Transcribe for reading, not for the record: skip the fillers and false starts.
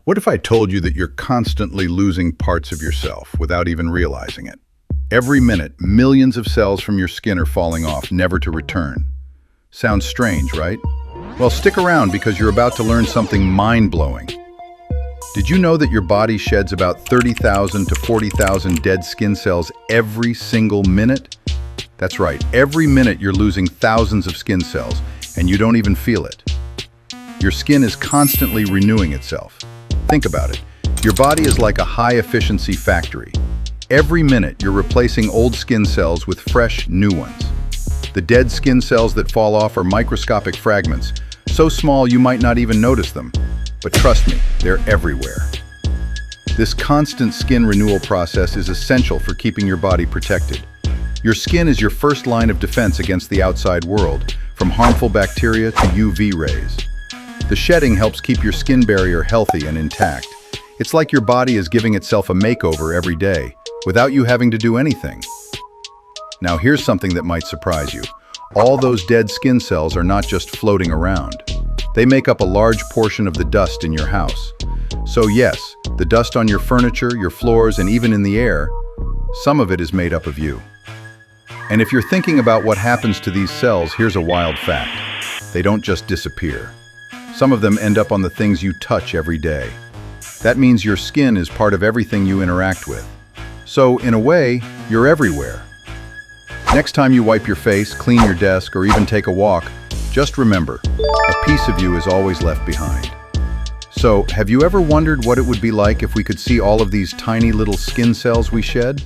What if I told you that you're constantly losing parts of yourself without even realizing it? Every minute, millions of cells from your skin are falling off, never to return. Sounds strange, right? Well, stick around because you're about to learn something mind-blowing. Did you know that your body sheds about 30,000 to 40,000 dead skin cells every single minute? That's right, every minute you're losing thousands of skin cells, and you don't even feel it. Your skin is constantly renewing itself. Think about it. Your body is like a high-efficiency factory. Every minute, you're replacing old skin cells with fresh, new ones. The dead skin cells that fall off are microscopic fragments, so small you might not even notice them. But trust me, they're everywhere. This constant skin renewal process is essential for keeping your body protected. Your skin is your first line of defense against the outside world, from harmful bacteria to UV rays. The shedding helps keep your skin barrier healthy and intact. It's like your body is giving itself a makeover every day, without you having to do anything. Now here's something that might surprise you. All those dead skin cells are not just floating around. They make up a large portion of the dust in your house. So yes, the dust on your furniture, your floors, and even in the air, some of it is made up of you. And if you're thinking about what happens to these cells, here's a wild fact. They don't just disappear. Some of them end up on the things you touch every day. That means your skin is part of everything you interact with. So, in a way, you're everywhere. Next time you wipe your face, clean your desk, or even take a walk, just remember, a piece of you is always left behind. So, have you ever wondered what it would be like if we could see all of these tiny little skin cells we shed?